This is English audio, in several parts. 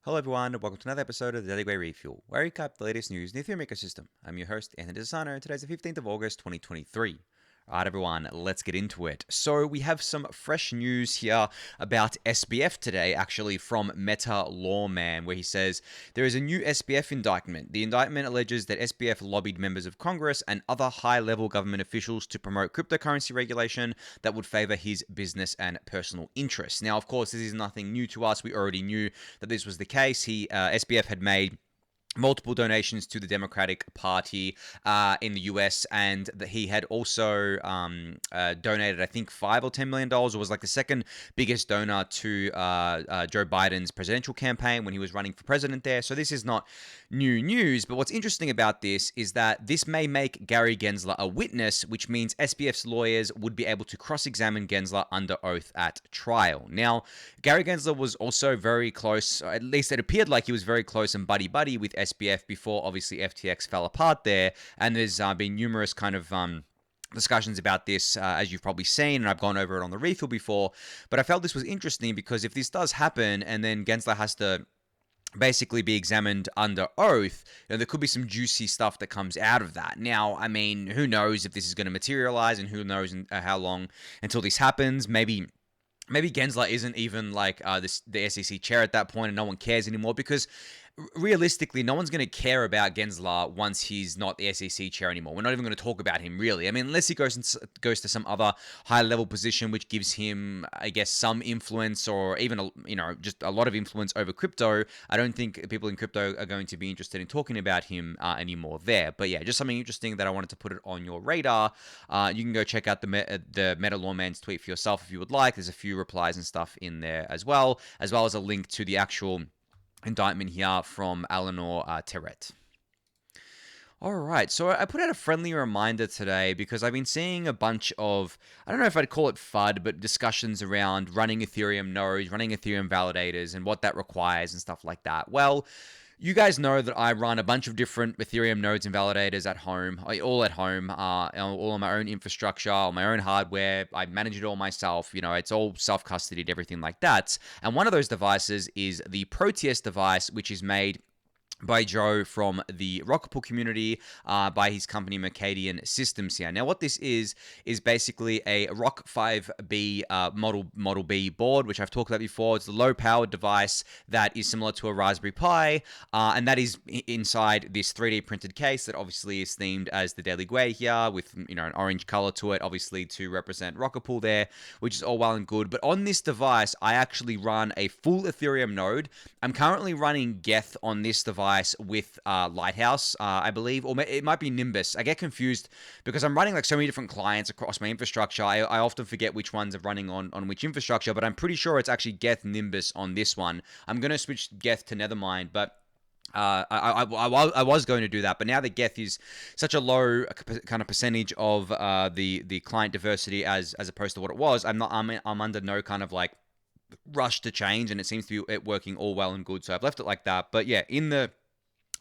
Hello everyone, and welcome to another episode of the Daily Gwei Refuel, where I recap the latest news in the Ethereum ecosystem. I'm your host, Anthony Sassano, and today's the 15th of August, 2023. Alright everyone, let's get into it. So we have some fresh news here about SBF today, actually from Meta Lawman, where he says there is a new SBF indictment. The indictment alleges that SBF lobbied members of Congress and other high-level government officials to promote cryptocurrency regulation that would favor his business and personal interests. Now, of course, this is nothing new to us. We already knew that this was the case. SBF had made multiple donations to the Democratic Party in the US, and that he had also donated, I think, $5 or $10 million, or was like the second biggest donor to Joe Biden's presidential campaign when he was running for president there. So this is not new news, but what's interesting about this is that this may make Gary Gensler a witness, which means SBF's lawyers would be able to cross-examine Gensler under oath at trial. Now, Gary Gensler was also very close, or at least it appeared like he was very close and buddy-buddy with SBF before obviously FTX fell apart there, and there's been numerous kind of discussions about this, as you've probably seen, and I've gone over it on the refill before, but I felt this was interesting because if this does happen and then Gensler has to basically be examined under oath, there could be some juicy stuff that comes out of that. Now, I mean, who knows if this is going to materialize, and who knows how long until this happens. Maybe Gensler isn't even like the SEC chair at that point, and no one cares anymore, because realistically, no one's going to care about Gensler once he's not the SEC chair anymore. We're not even going to talk about him, really. I mean, unless he goes to some other high-level position which gives him, I guess, some influence, or even, just a lot of influence over crypto. I don't think people in crypto are going to be interested in talking about him anymore there. But yeah, just something interesting that I wanted to put it on your radar. You can go check out the Meta Lawman's tweet for yourself if you would like. There's a few replies and stuff in there as well as a link to the actual indictment here from Eleanor Terret. All right, so I put out a friendly reminder today because I've been seeing a bunch of, I don't know if I'd call it FUD, but discussions around running Ethereum nodes, running Ethereum validators, and what that requires and stuff like that. Well, you guys know that I run a bunch of different Ethereum nodes and validators at home, all on my own infrastructure, on my own hardware. I manage it all myself. It's all self-custodied, everything like that. And one of those devices is the Proteus device, which is made by Joe from the Rocket Pool community, by his company Mercadian Systems here. Now, what this is basically a Rock 5B Model B board, which I've talked about before. It's a low-powered device that is similar to a Raspberry Pi, and that is inside this 3D printed case that obviously is themed as the Daily Gwei here, with an orange color to it, obviously to represent Rocket Pool there, which is all well and good. But on this device, I actually run a full Ethereum node. I'm currently running Geth on this device with Lighthouse, I believe, or it might be Nimbus. I get confused because I'm running like so many different clients across my infrastructure. I often forget which ones are running on which infrastructure, but I'm pretty sure it's actually Geth Nimbus on this one. I'm going to switch Geth to Nethermind, but I was going to do that, but now that Geth is such a low kind of percentage of the client diversity as opposed to what it was, I'm under no kind of like rush to change, and it seems to be working all well and good, so I've left it like that. But yeah, in the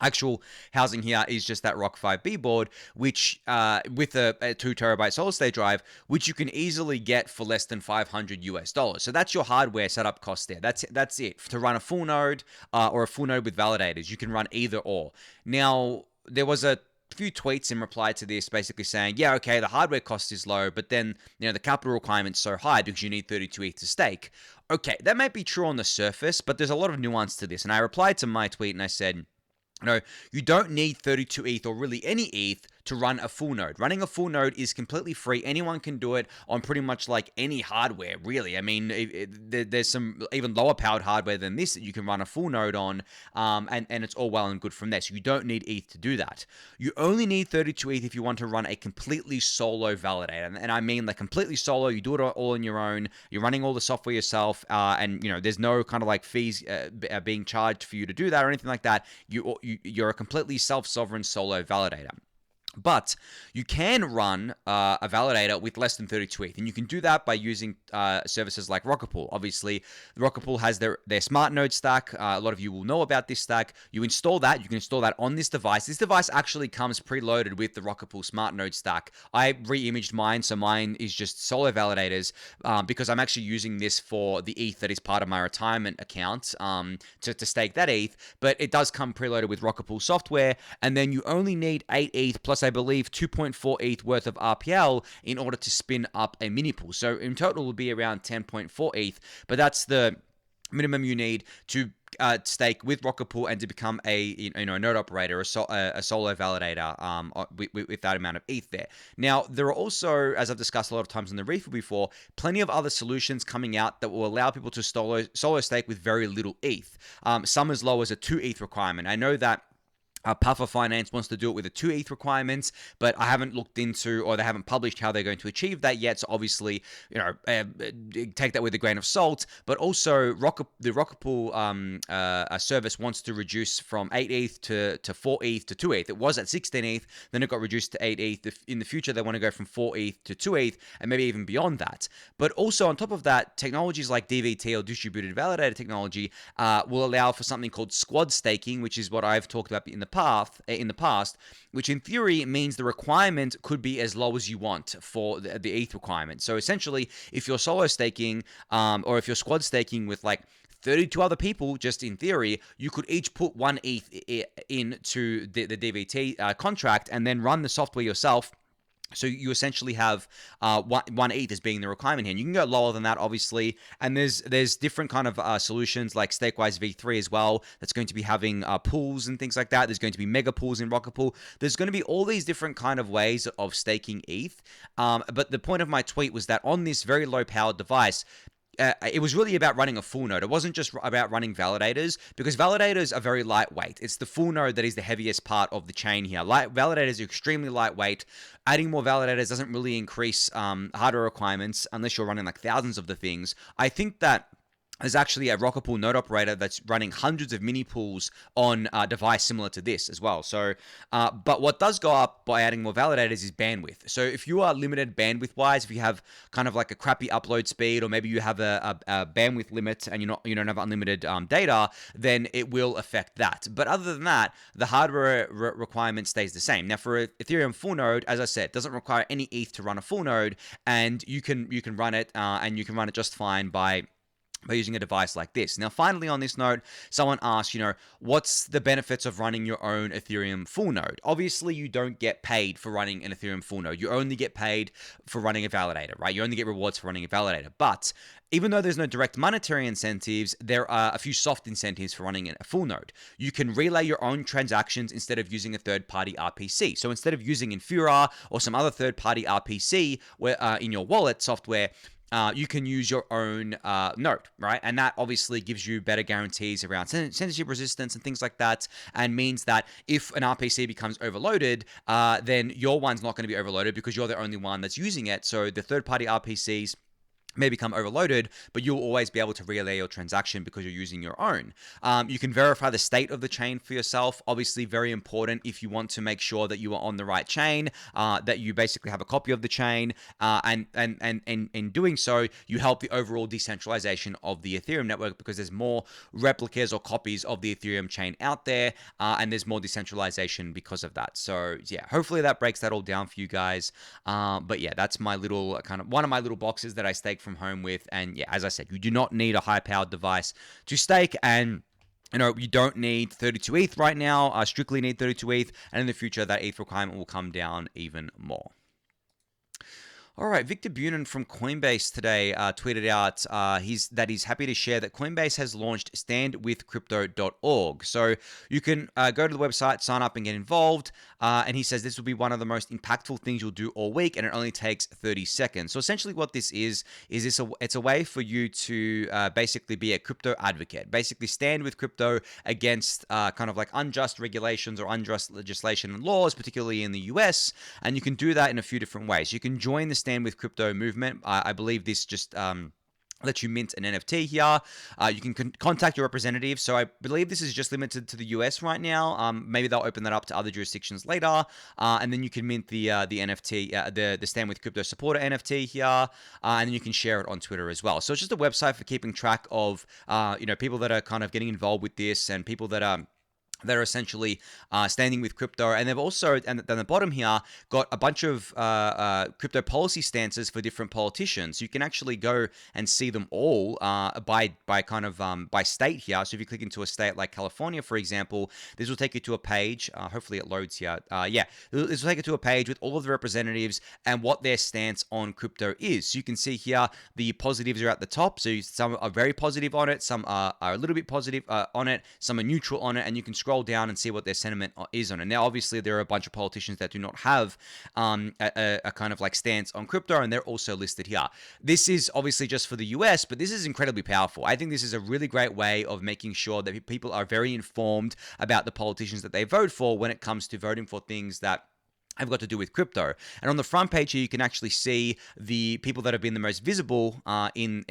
actual housing here is just that Rock 5B board, which with a 2 terabyte solid state drive, which you can easily get for less than $500. So that's your hardware setup cost there. That's it to run a full node or a full node with validators. You can run either or. Now, there was a few tweets in reply to this basically saying, yeah, okay, the hardware cost is low, but then the capital requirement's so high because you need 32 ETH to stake. Okay, that might be true on the surface, but there's a lot of nuance to this. And I replied to my tweet and I said, you don't need 32 ETH or really any ETH to run a full node. Running a full node is completely free. Anyone can do it on pretty much like any hardware, really. I mean, there's some even lower powered hardware than this that you can run a full node on, and it's all well and good from there. So you don't need ETH to do that. You only need 32 ETH if you want to run a completely solo validator. And I mean like completely solo. You do it all on your own. You're running all the software yourself, and there's no kind of like fees being charged for you to do that or anything like that. You're a completely self-sovereign solo validator. But you can run a validator with less than 32 ETH, and you can do that by using services like Rocket Pool. Obviously, Rocket Pool has their smart node stack. A lot of you will know about this stack. You install that. You can install that on this device. This device actually comes preloaded with the Rocket Pool smart node stack. I re-imaged mine, so mine is just solo validators because I'm actually using this for the ETH that is part of my retirement account to stake that ETH. But it does come preloaded with Rocket Pool software, and then you only need 8 ETH plus I believe 2.4 ETH worth of RPL in order to spin up a mini pool. So in total, it will be around 10.4 ETH, but that's the minimum you need to stake with Rocket Pool and to become a node operator, a solo validator with that amount of ETH there. Now, there are also, as I've discussed a lot of times in the refill before, plenty of other solutions coming out that will allow people to solo stake with very little ETH. Some as low as a 2 ETH requirement. I know that Puffer Finance wants to do it with a 2 ETH requirements, but I haven't looked into, or they haven't published how they're going to achieve that yet. So obviously, take that with a grain of salt. But also, the Rocket Pool service wants to reduce from 8 ETH to 4 ETH to 2 ETH. It was at 16 ETH, then it got reduced to 8 ETH. In the future, they want to go from 4 ETH to 2 ETH, and maybe even beyond that. But also, on top of that, technologies like DVT or distributed validator technology will allow for something called squad staking, which is what I've talked about in the past, which in theory means the requirement could be as low as you want for the ETH requirement. So essentially, if you're solo staking or if you're squad staking with like 32 other people, just in theory, you could each put 1 ETH into the DVT contract and then run the software yourself. So you essentially have 1 ETH as being the requirement here. And you can go lower than that, obviously. And there's different kind of solutions like Stakewise V3 as well that's going to be having pools and things like that. There's going to be mega pools in Rocket Pool. There's going to be all these different kind of ways of staking ETH. But the point of my tweet was that on this very low-powered device, it was really about running a full node. It wasn't just about running validators, because validators are very lightweight. It's the full node that is the heaviest part of the chain here. Validators are extremely lightweight. Adding more validators doesn't really increase hardware requirements unless you're running like thousands of the things. I think that there's actually a Rocket Pool node operator that's running hundreds of mini pools on a device similar to this as well. So, but what does go up by adding more validators is bandwidth. So if you are limited bandwidth-wise, if you have kind of like a crappy upload speed, or maybe you have a bandwidth limit and you don't have unlimited data, then it will affect that. But other than that, the hardware requirement stays the same. Now, for Ethereum full node, as I said, it doesn't require any ETH to run a full node, and you can run it, and you can run it just fine by using a device like this. Now, finally, on this note, someone asked, what's the benefits of running your own Ethereum full node? Obviously, you don't get paid for running an Ethereum full node. You only get paid for running a validator, right? You only get rewards for running a validator. But even though there's no direct monetary incentives, there are a few soft incentives for running a full node. You can relay your own transactions instead of using a third-party RPC. So instead of using Infura or some other third-party RPC in your wallet software, you can use your own node, right? And that obviously gives you better guarantees around censorship resistance and things like that, and means that if an RPC becomes overloaded, then your one's not going to be overloaded because you're the only one that's using it. So the third-party RPCs may become overloaded, but you'll always be able to relay your transaction because you're using your own. You can verify the state of the chain for yourself. Obviously, very important if you want to make sure that you are on the right chain, that you basically have a copy of the chain, and in doing so, you help the overall decentralization of the Ethereum network because there's more replicas or copies of the Ethereum chain out there, and there's more decentralization because of that. So yeah, hopefully that breaks that all down for you guys. But yeah, that's my little one of my little boxes that I stake from home with. And yeah, as I said, you do not need a high powered device to stake, and you don't need 32 ETH right now. I strictly need 32 ETH, and in the future that ETH requirement will come down even more. All right, Victor Bunin from Coinbase today tweeted out that he's happy to share that Coinbase has launched standwithcrypto.org. So you can go to the website, sign up, and get involved. And he says this will be one of the most impactful things you'll do all week, and it only takes 30 seconds. So essentially what this is it's a way for you to basically be a crypto advocate, basically stand with crypto against kind of like unjust regulations or unjust legislation and laws, particularly in the US. And you can do that in a few different ways. You can join the Stand with Crypto movement. I believe this just let you mint an NFT here. You can contact your representative. So I believe this is just limited to the US right now. Maybe they'll open that up to other jurisdictions later. And then you can mint the NFT, the Stand With Crypto Supporter NFT here, and then you can share it on Twitter as well. So it's just a website for keeping track of people that are kind of getting involved with this and people that are essentially standing with crypto. And they've also, and at the bottom here, got a bunch of crypto policy stances for different politicians. You can actually go and see them all by state here. So if you click into a state like California, for example, this will take you to a page. Hopefully it loads here. This will take you to a page with all of the representatives and what their stance on crypto is. So you can see here the positives are at the top. So some are very positive on it, some are a little bit positive on it, some are neutral on it, and you can scroll down and see what their sentiment is on it. Now, obviously, there are a bunch of politicians that do not have a kind of like stance on crypto, and they're also listed here. This is obviously just for the US, but this is incredibly powerful. I think this is a really great way of making sure that people are very informed about the politicians that they vote for when it comes to voting for things that have got to do with crypto. And on the front page here, you can actually see the people that have been the most visible in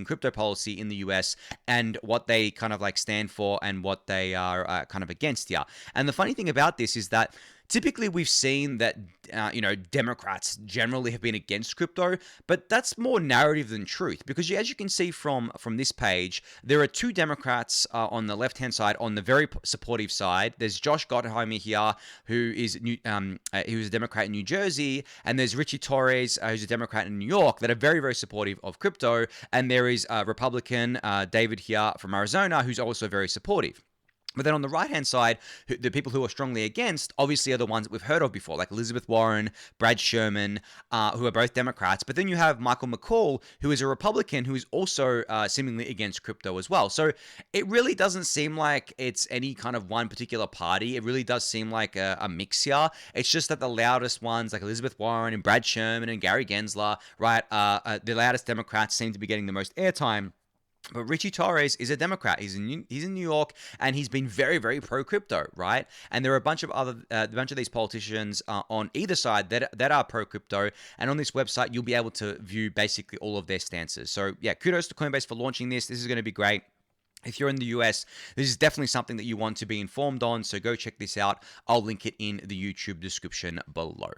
crypto policy in the US and what they kind of like stand for and what they are kind of against here. And the funny thing about this is that typically we've seen that Democrats generally have been against crypto, but that's more narrative than truth, because as you can see from this page, there are two Democrats on the left-hand side on the very supportive side. There's Josh Gottheimer here, who is a Democrat in New Jersey, and there's Richie Torres, who's a Democrat in New York, that are very, very supportive of crypto, and there is a Republican, David here from Arizona, who's also very supportive. But then on the right-hand side, the people who are strongly against, obviously, are the ones that we've heard of before, like Elizabeth Warren, Brad Sherman, who are both Democrats. But then you have Michael McCall, who is a Republican, who is also seemingly against crypto as well. So it really doesn't seem like it's any kind of one particular party. It really does seem like a mix here. It's just that the loudest ones, like Elizabeth Warren and Brad Sherman and Gary Gensler, right, the loudest Democrats seem to be getting the most airtime. But Richie Torres is a Democrat. He's in New York, and he's been very, very pro-crypto, right? And there are a bunch of these politicians on either side that are pro-crypto. And on this website, you'll be able to view basically all of their stances. So yeah, kudos to Coinbase for launching this. This is going to be great. If you're in the US, this is definitely something that you want to be informed on. So go check this out. I'll link it in the YouTube description below.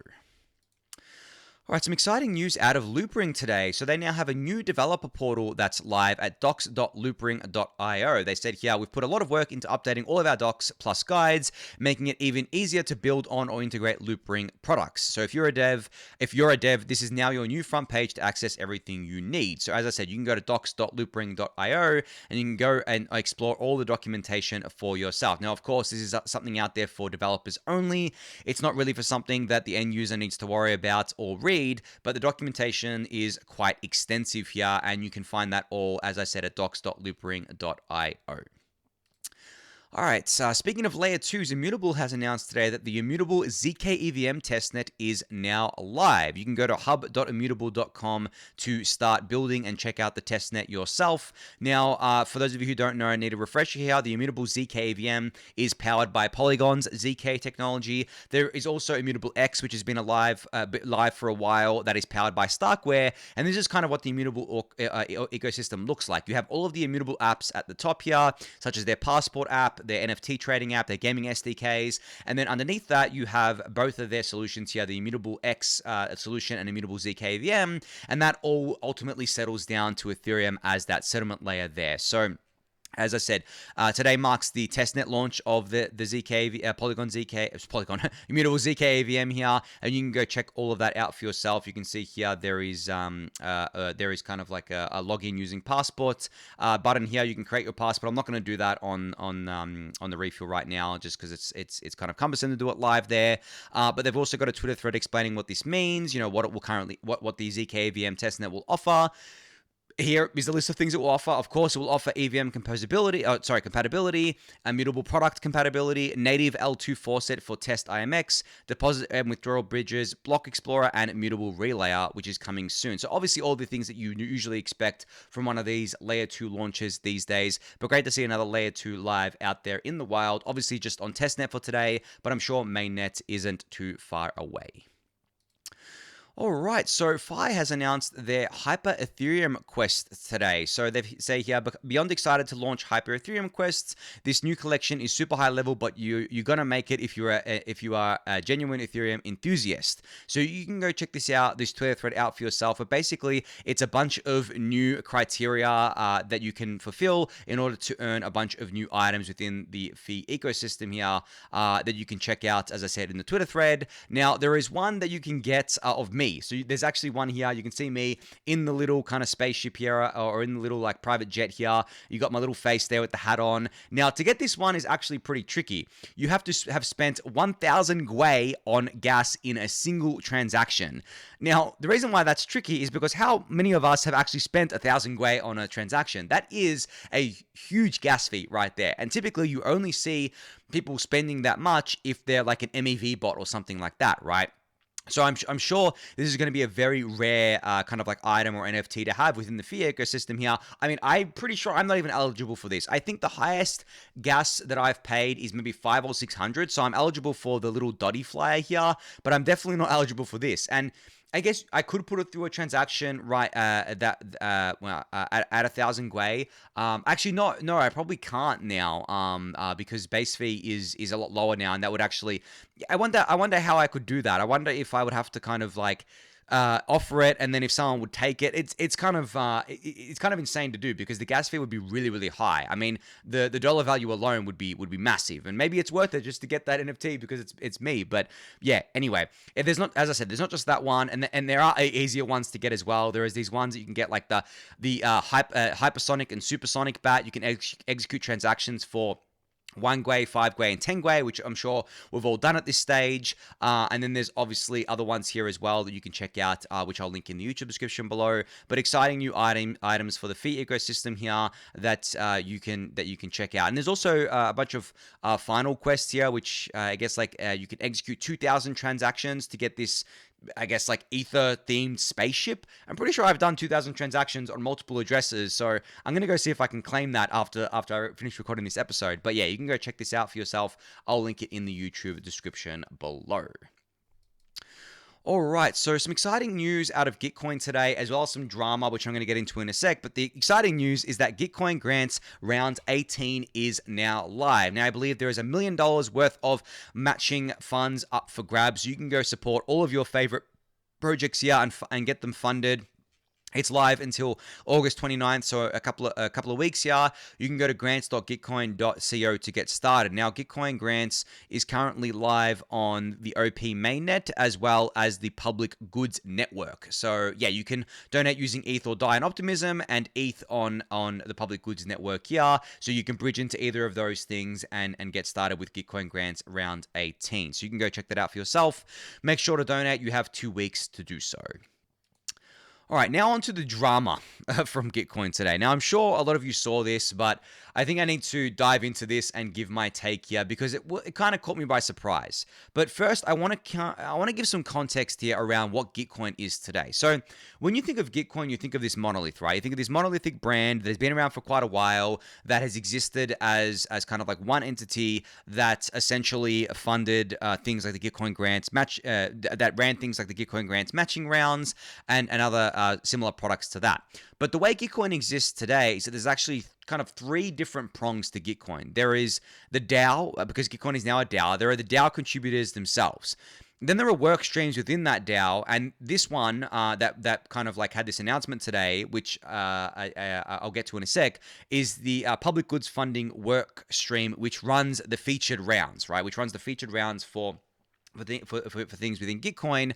All right, some exciting news out of Loopring today. So they now have a new developer portal that's live at docs.loopring.io. They said here, we've put a lot of work into updating all of our docs plus guides, making it even easier to build on or integrate Loopring products. So if you're a dev, this is now your new front page to access everything you need. So as I said, you can go to docs.loopring.io and you can go and explore all the documentation for yourself. Now, of course, this is something out there for developers only. It's not really for something that the end user needs to worry about or read. But the documentation is quite extensive here, and you can find that all, as I said, at docs.loopring.io. All right, so speaking of layer 2s, Immutable has announced today that the Immutable zkEVM testnet is now live. You can go to hub.immutable.com to start building and check out the testnet yourself. Now, for those of you who don't know, I need a refresher here. The Immutable zkEVM is powered by Polygon's zk technology. There is also Immutable X, which has been live for a while, that is powered by Starkware. And this is kind of what the Immutable ecosystem looks like. You have all of the Immutable apps at the top here, such as their Passport app, their NFT trading app, their gaming SDKs, and then underneath that you have both of their solutions here, the Immutable X solution and Immutable zkEVM, and that all ultimately settles down to Ethereum as that settlement layer there. So as I said, today marks the testnet launch of the Polygon Immutable zkEVM here, and you can go check all of that out for yourself. You can see here there is kind of like a login using Passport button here. You can create your passport. I'm not going to do that on the refuel right now, just because it's kind of cumbersome to do it live there. But they've also got a Twitter thread explaining what this means. You know, what the zkEVM testnet will offer. Here is the list of things it will offer. Of course, it will offer EVM compatibility, immutable product compatibility, native L2 faucet for test IMX, deposit and withdrawal bridges, block explorer, and immutable relayer, which is coming soon. So obviously all the things that you usually expect from one of these layer 2 launches these days, but great to see another layer 2 live out there in the wild. Obviously just on testnet for today, but I'm sure mainnet isn't too far away. All right, so Fi has announced their Hyper Ethereum quest today. So they say here, beyond excited to launch Hyper Ethereum quests. This new collection is super high level, but you're gonna make it if you are a genuine Ethereum enthusiast. So you can go check this Twitter thread out for yourself. But basically, it's a bunch of new criteria that you can fulfill in order to earn a bunch of new items within the Fi ecosystem here that you can check out, as I said, in the Twitter thread. Now there is one that you can get of me. So there's actually one here. You can see me in the little kind of spaceship here, or in the little like private jet here. You got my little face there with the hat on. Now to get this one is actually pretty tricky. You have to have spent 1,000 Gwei on gas in a single transaction. Now the reason why that's tricky is because how many of us have actually spent 1,000 Gwei on a transaction? That is a huge gas fee right there. And typically you only see people spending that much if they're like an MEV bot or something like that, right? So I'm sure this is going to be a very rare kind of like item or NFT to have within the Fi ecosystem here. I mean, I'm pretty sure I'm not even eligible for this. I think the highest gas that I've paid is maybe 500 or 600. So I'm eligible for the little dotty flyer here, but I'm definitely not eligible for this. And I guess I could put it through a transaction right at 1,000 Gwei. Actually, no, I probably can't now. Because base fee is a lot lower now, and that would actually. I wonder how I could do that. I wonder if I would have to kind of like offer it, and then if someone would take it, it's kind of insane to do because the gas fee would be really, really high. I mean, the dollar value alone would be massive, and maybe it's worth it just to get that NFT because it's me. But yeah, anyway, if there's not, as I said, there's not just that one, and there are easier ones to get as well. There is these ones that you can get like the hypersonic and supersonic bat. You can execute transactions for 1 Gwei, 5 Gwei, and 10 Gwei, which I'm sure we've all done at this stage. And then there's obviously other ones here as well that you can check out, which I'll link in the YouTube description below. But exciting new items for the Fi ecosystem here that you can check out. And there's also a bunch of final quests here, which I guess like you can execute 2,000 transactions to get this, I guess, like ether themed spaceship. I'm pretty sure I've done 2,000 transactions on multiple addresses, so I'm gonna go see if I can claim that after I finish recording this episode. But yeah, you can go check this out for yourself. I'll link it in the YouTube description below. All right, so some exciting news out of Gitcoin today, as well as some drama, which I'm going to get into in a sec. But the exciting news is that Gitcoin Grants Round 18 is now live. Now, I believe there is $1 million worth of matching funds up for grabs. So you can go support all of your favorite projects here and get them funded. It's live until August 29th, so a couple of weeks here. You can go to grants.gitcoin.co to get started. Now, Gitcoin Grants is currently live on the OP mainnet as well as the public goods network. So yeah, you can donate using ETH or DAI and Optimism and ETH on the public goods network here. So you can bridge into either of those things and get started with Gitcoin Grants Round 18. So you can go check that out for yourself. Make sure to donate. You have 2 weeks to do so. All right, now on to the drama from Gitcoin today. Now, I'm sure a lot of you saw this, but I think I need to dive into this and give my take here because it kind of caught me by surprise. But first, I want to give some context here around what Gitcoin is today. So when you think of Gitcoin, you think of this monolith, right? You think of this monolithic brand that has been around for quite a while, that has existed as kind of like one entity that essentially funded things like the Gitcoin Grants that ran things like the Gitcoin Grants matching rounds and other similar products to that. But the way Gitcoin exists today is that there's actually kind of 3 different prongs to Gitcoin. There is the DAO, because Gitcoin is now a DAO. There are the DAO contributors themselves. Then there are work streams within that DAO, and this one that kind of like had this announcement today, which I'll get to in a sec, is the public goods funding work stream, which runs the featured rounds, right? Which runs the featured rounds for things within Gitcoin.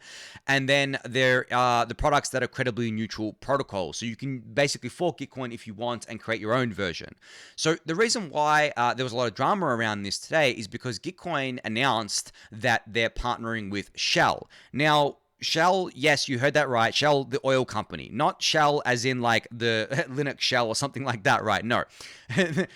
And then there are the products that are credibly neutral protocols. So you can basically fork Gitcoin if you want and create your own version. So the reason why there was a lot of drama around this today is because Gitcoin announced that they're partnering with Shell. Now, Shell, yes, you heard that right. Shell, the oil company. Not Shell as in like the Linux shell or something like that, right? No.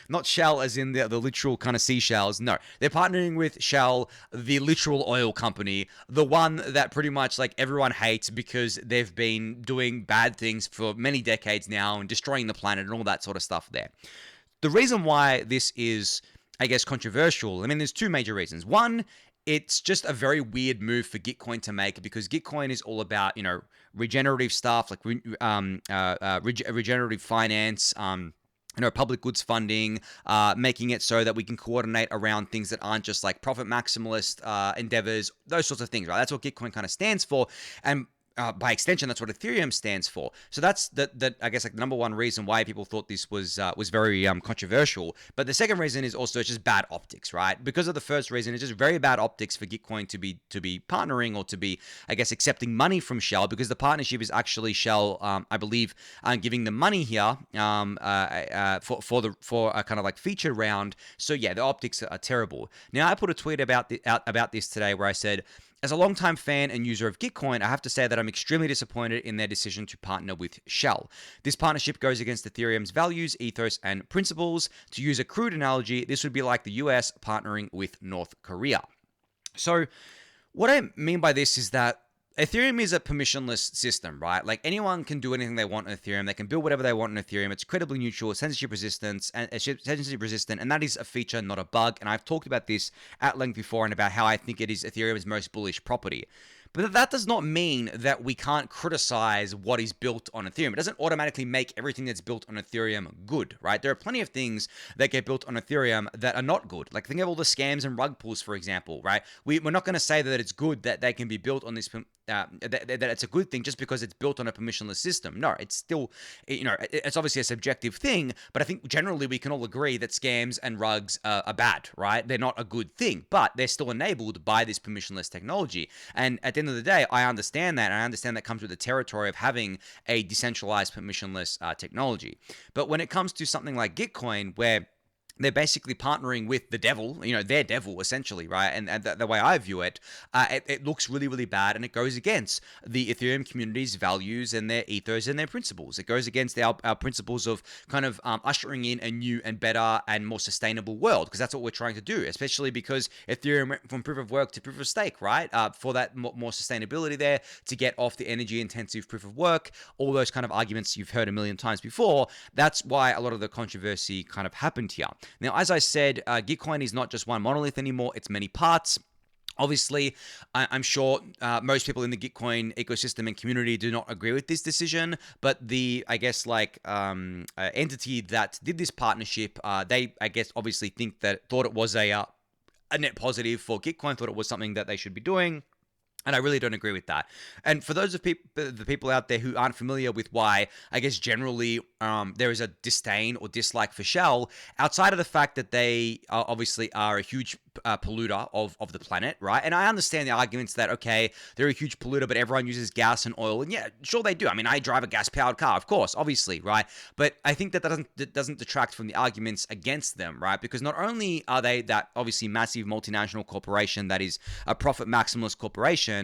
Not Shell as in the literal kind of seashells. No. They're partnering with Shell, the literal oil company. The one that pretty much like everyone hates because they've been doing bad things for many decades now and destroying the planet and all that sort of stuff there. The reason why this is, I guess, controversial, I mean, there's 2 major reasons. One, it's just a very weird move for Gitcoin to make, because Gitcoin is all about, regenerative stuff, like regenerative finance, public goods funding, making it so that we can coordinate around things that aren't just like profit maximalist endeavors, those sorts of things, right? That's what Gitcoin kind of stands for. And by extension, that's what Ethereum stands for. So that's the I guess like the number one reason why people thought this was very controversial. But the second reason is also just bad optics, right? Because of the first reason, it's just very bad optics for Gitcoin to be partnering, or to be, I guess, accepting money from Shell, because the partnership is actually Shell, I believe, giving them money here for a kind of like feature round. So yeah, the optics are terrible. Now, I put a tweet about this today where I said, as a longtime fan and user of Gitcoin, I have to say that I'm extremely disappointed in their decision to partner with Shell. This partnership goes against Ethereum's values, ethos, and principles. To use a crude analogy, this would be like the US partnering with North Korea. So what I mean by this is that Ethereum is a permissionless system, right? Like, anyone can do anything they want on Ethereum. They can build whatever they want on Ethereum. It's incredibly neutral, censorship resistant, and that is a feature, not a bug. And I've talked about this at length before, and about how I think it is Ethereum's most bullish property. But that does not mean that we can't criticize what is built on Ethereum. It doesn't automatically make everything that's built on Ethereum good, right? There are plenty of things that get built on Ethereum that are not good. Like, think of all the scams and rug pulls, for example, right? We're not going to say that it's good that they can be built on this, that it's a good thing just because it's built on a permissionless system. No, it's still, it's obviously a subjective thing, but I think generally we can all agree that scams and rugs are bad, right? They're not a good thing, but they're still enabled by this permissionless technology. And at the end of the day, I understand that, and I understand that comes with the territory of having a decentralized permissionless technology. But when it comes to something like Gitcoin, where they're basically partnering with the devil, their devil, essentially, right? And the way I view it, it looks really, really bad, and it goes against the Ethereum community's values and their ethos and their principles. It goes against our principles of kind of ushering in a new and better and more sustainable world, because that's what we're trying to do, especially because Ethereum went from proof of work to proof of stake, right? For that more sustainability there, to get off the energy-intensive proof of work, all those kind of arguments you've heard a million times before. That's why a lot of the controversy kind of happened here. Now, as I said, Gitcoin is not just one monolith anymore, it's many parts. Obviously, I'm sure most people in the Gitcoin ecosystem and community do not agree with this decision, but the, I guess, entity that did this partnership, they, I guess, obviously thought it was a net positive for Gitcoin, thought it was something that they should be doing. And I really don't agree with that. And for those of the people out there who aren't familiar with why, I guess, generally there is a disdain or dislike for Shell, outside of the fact that they obviously are a huge polluter of the planet, right? And I understand the arguments that, okay, they're a huge polluter, but everyone uses gas and oil. And yeah, sure they do. I mean, I drive a gas-powered car, of course, obviously, right? But I think that doesn't detract from the arguments against them, right? Because not only are they that obviously massive multinational corporation that is a profit maximalist corporation,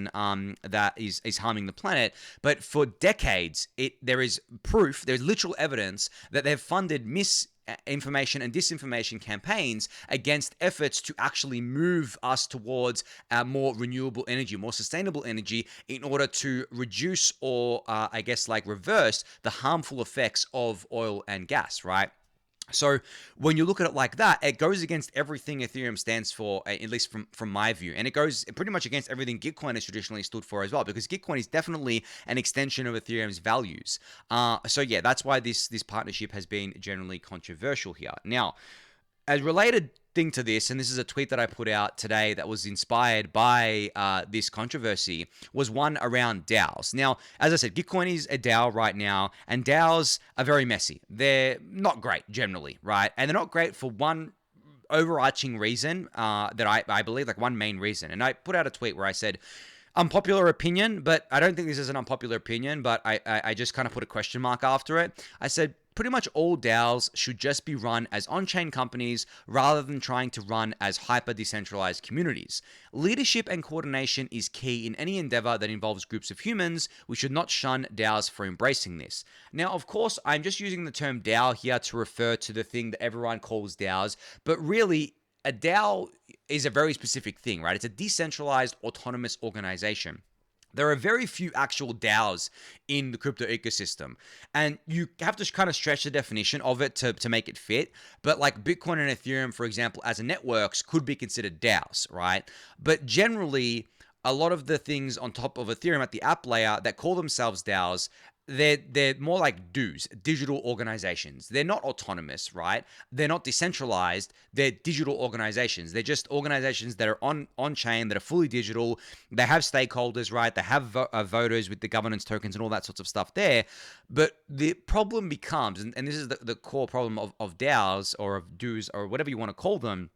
that is harming the planet, but for decades, there is proof, there's literal evidence that they've funded misinformation and disinformation campaigns against efforts to actually move us towards more renewable energy, more sustainable energy, in order to reduce or, I guess, reverse the harmful effects of oil and gas, right? So when you look at it like that, it goes against everything Ethereum stands for, at least from my view. And it goes pretty much against everything Gitcoin has traditionally stood for as well, because Gitcoin is definitely an extension of Ethereum's values. So yeah, that's why this partnership has been generally controversial here. Now, as related thing to this, and this is a tweet that I put out today that was inspired by this controversy, was one around DAOs. Now, as I said, Gitcoin is a DAO right now, and DAOs are very messy. They're not great generally, right? And they're not great for one overarching reason that I believe, one main reason. And I put out a tweet where I said, unpopular opinion, but I don't think this is an unpopular opinion, but I just kind of put a question mark after it. I said, pretty much all DAOs should just be run as on-chain companies rather than trying to run as hyper-decentralized communities. Leadership and coordination is key in any endeavor that involves groups of humans. We should not shun DAOs for embracing this. Now, of course, I'm just using the term DAO here to refer to the thing that everyone calls DAOs, but really, a DAO is a very specific thing, right? It's a decentralized autonomous organization. there are very few actual DAOs in the crypto ecosystem. And you have to kind of stretch the definition of it to make it fit. But like Bitcoin and Ethereum, for example, as a networks could be considered DAOs, right? But generally, a lot of the things on top of Ethereum at the app layer that call themselves DAOs, they're more like DAOs, digital organizations. They're not autonomous, right? They're not decentralized. They're digital organizations. They're just organizations that are on chain, that are fully digital. They have stakeholders, right? They have voters with the governance tokens and all that sorts of stuff there. But the problem becomes, and this is the core problem of DAOs or of DAOs or whatever you want to call them,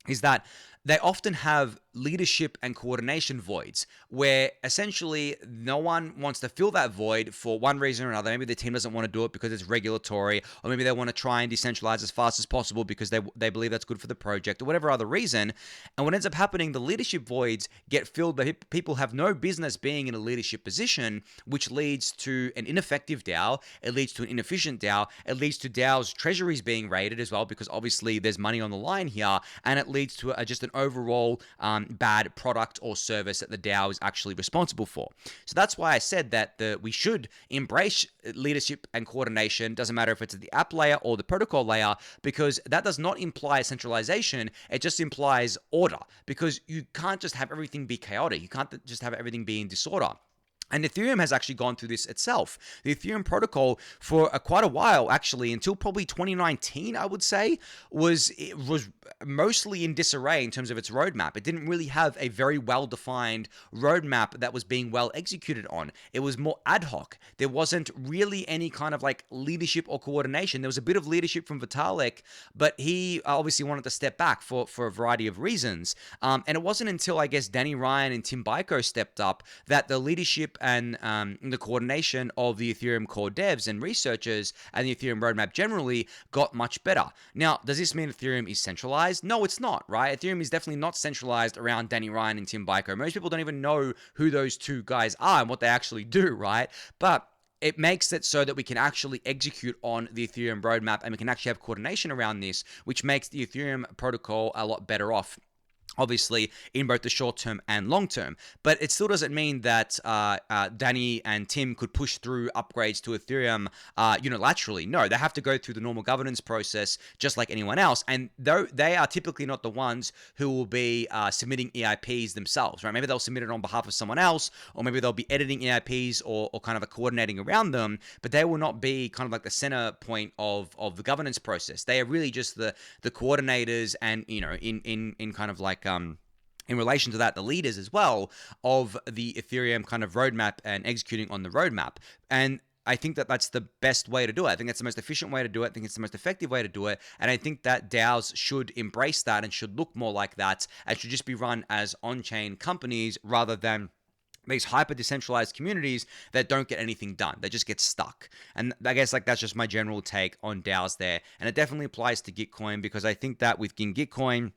is that they often have leadership and coordination voids where essentially no one wants to fill that void for one reason or another. Maybe the team doesn't want to do it because it's regulatory, or maybe they want to try and decentralize as fast as possible because they believe that's good for the project, or whatever other reason. And what ends up happening, the leadership voids get filled by people have no business being in a leadership position, which leads to an ineffective DAO. It leads to an inefficient DAO. It leads to DAOs treasuries being raided as well, because obviously there's money on the line here, and it leads to just an overall bad product or service that the DAO is actually responsible for. So that's why I said that we should embrace leadership and coordination. Doesn't matter if it's at the app layer or the protocol layer, because that does not imply centralization. It just implies order, because you can't just have everything be chaotic. You can't just have everything be in disorder. And Ethereum has actually gone through this itself. The Ethereum protocol for quite a while, actually, until probably 2019, I would say, was mostly in disarray in terms of its roadmap. It didn't really have a very well-defined roadmap that was being well executed on. It was more ad hoc. There wasn't really any kind of like leadership or coordination. There was a bit of leadership from Vitalik, but he obviously wanted to step back for a variety of reasons. And it wasn't until, I guess, Danny Ryan and Tim Biko stepped up that the leadership and the coordination of the Ethereum core devs and researchers and the Ethereum roadmap generally got much better. Now, does this mean Ethereum is centralized? No, it's not, right? Ethereum is definitely not centralized around Danny Ryan and Tim Biko. Most people don't even know who those two guys are and what they actually do, right? But it makes it so that we can actually execute on the Ethereum roadmap, and we can actually have coordination around this, which makes the Ethereum protocol a lot better off, obviously, in both the short term and long term. But it still doesn't mean that Danny and Tim could push through upgrades to Ethereum unilaterally. No, they have to go through the normal governance process just like anyone else. And though they are typically not the ones who will be submitting EIPs themselves, right? Maybe they'll submit it on behalf of someone else, or maybe they'll be editing EIPs or kind of coordinating around them, but they will not be kind of like the center point of the governance process. They are really just the coordinators, and, in kind of like in relation to that, the leaders as well of the Ethereum kind of roadmap and executing on the roadmap. And I think that that's the best way to do it. I think that's the most efficient way to do it. I think it's the most effective way to do it. And I think that DAOs should embrace that and should look more like that, and should just be run as on-chain companies rather than these hyper decentralized communities that don't get anything done. They just get stuck. And I guess like that's just my general take on DAOs there. And it definitely applies to Gitcoin, because I think that within Gitcoin,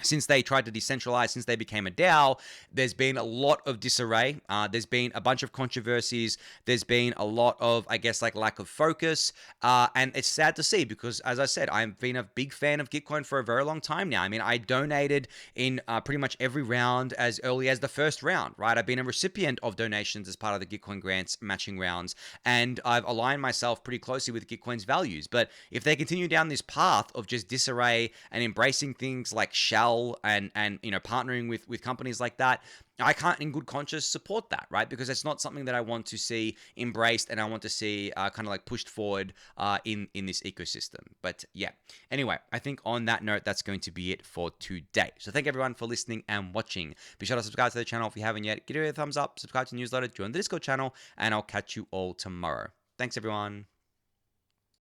since they tried to decentralize, since they became a DAO, there's been a lot of disarray. There's been a bunch of controversies. There's been a lot of, I guess, like lack of focus. And it's sad to see, because, as I said, I've been a big fan of Gitcoin for a very long time now. I mean, I donated in pretty much every round as early as the first round, right? I've been a recipient of donations as part of the Gitcoin grants matching rounds, and I've aligned myself pretty closely with Gitcoin's values. But if they continue down this path of just disarray and embracing things like Shell and partnering with companies like that, I can't in good conscience support that, right? Because it's not something that I want to see embraced, and I want to see kind of like pushed forward in this ecosystem. But yeah, anyway, I think on that note, that's going to be it for today. So thank everyone for listening and watching. Be sure to subscribe to the channel if you haven't yet. Give it a thumbs up, subscribe to the newsletter, join the Discord channel, and I'll catch you all tomorrow. Thanks everyone.